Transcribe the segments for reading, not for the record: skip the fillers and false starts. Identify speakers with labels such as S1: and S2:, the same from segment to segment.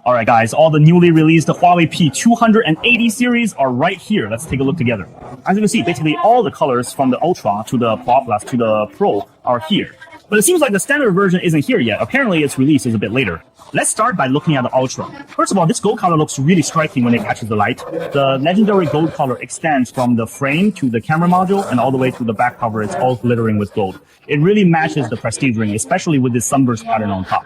S1: Alright guys, all the newly released Huawei P280 series are right here. Let's take a look together. As you can see, basically all the colors from the Ultra to the Pro Plus to the Pro are here. But it seems like the standard version isn't here yet. Apparently its release is a bit later. Let's start by looking at the Ultra. First of all, this gold color looks really striking when it catches the light. The legendary gold color extends from the frame to the camera module and all the way to the back cover. It's all glittering with gold. It really matches the Prestige ring, especially with this sunburst pattern on top.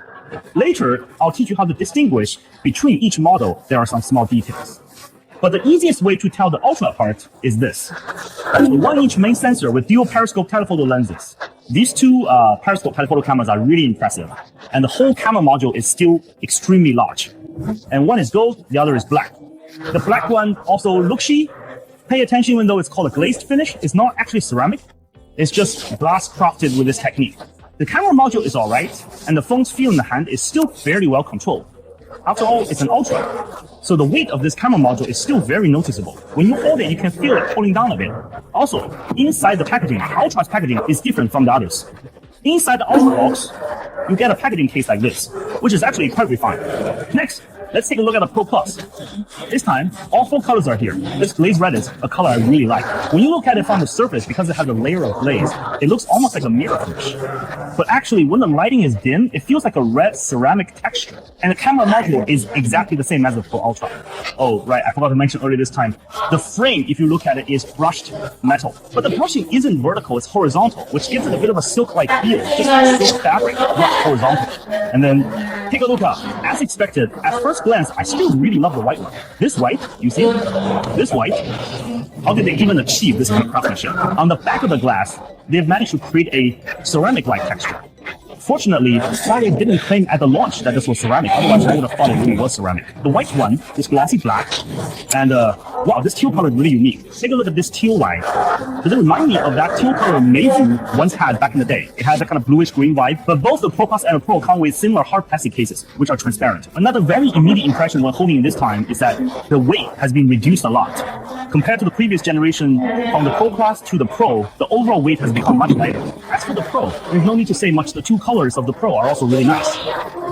S1: Later, I'll teach you how to distinguish between each model. There are some small details. But the easiest way to tell the Ultra apart is this. A 1-inch main sensor with dual periscope telephoto lenses. These two periscope telephoto cameras are really impressive. And the whole camera module is still extremely large. And one is gold, the other is black. The black one also looks chic. Pay attention, even though it's called a glazed finish, it's not actually ceramic. It's just glass crafted with this technique. The camera module is alright, and the phone's feel in the hand is still fairly well controlled. After all, it's an Ultra, so the weight of this camera module is still very noticeable. When you hold it, you can feel it pulling down a bit. Also, inside the packaging, Ultra's packaging is different from the others. Inside the Ultra box, you get a packaging case like this, which is actually quite refined. Next, let's take a look at the Pro Plus. This time, all 4 colors are here. This glaze red is a color I really like. When you look at it from the surface, because it has a layer of glaze, it looks almost like a mirror finish. But actually, when the lighting is dim, it feels like a red ceramic texture. And the camera module is exactly the same as the Pro Ultra. Oh, right, I forgot to mention earlier this time. The frame, if you look at it, is brushed metal. But the brushing isn't vertical, it's horizontal, which gives it a bit of a silk-like feel, just like silk fabric brushed horizontal. And then, take a look up. As expected, at first glance, I still really love the white one. This white, you see? This white? How did they even achieve this kind of craftsmanship? On the back of the glass, they've managed to create a ceramic-like texture. Fortunately, Huawei didn't claim at the launch that this was ceramic, otherwise I would have thought it really was ceramic. The white one is glassy black, and wow, this teal color is really unique. Take a look at this teal line. Does it remind me of that teal color Meizu once had back in the day? It has a kind of bluish-green vibe, but both the Pro Plus and the Pro come with similar hard plastic cases, which are transparent. Another very immediate impression when holding it this time is that the weight has been reduced a lot. Compared to the previous generation, from the Pro Plus to the Pro, the overall weight has become much lighter. As for the Pro, there's no need to say much. The 2 colors of the Pro are also really nice.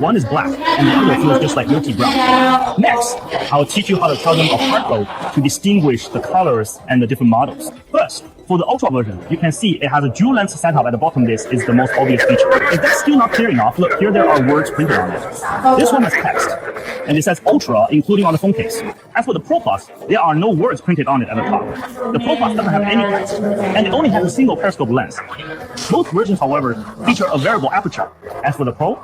S1: One is black, and the other feels just like milky brown. Next, I'll teach you how to tell them apart though, to distinguish the colors and the different models. First, for the Ultra version, you can see it has a dual lens setup at the bottom. This is the most obvious feature. If that's still not clear enough, look, here there are words printed on it. This one has text, and it says Ultra, including on the phone case. As for the Pro Plus, there are no words printed on it at the top. The Pro Plus doesn't have any text, and it only has a single periscope lens. Both versions, however, feature a variable aperture. As for the Pro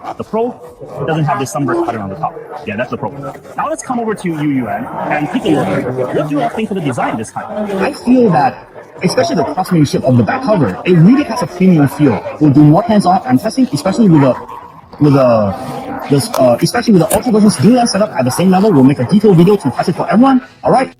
S1: doesn't have this sunburst pattern on the top. Yeah, that's the Pro. Now let's come over to Yuan and take a look. What do you all think of the design this time? I feel that, especially the craftsmanship of the back cover, it really has a premium feel. We'll do more hands-on testing, especially with the Ultra version's dual lens setup at the same level. We'll make a detailed video to test it for everyone. All right.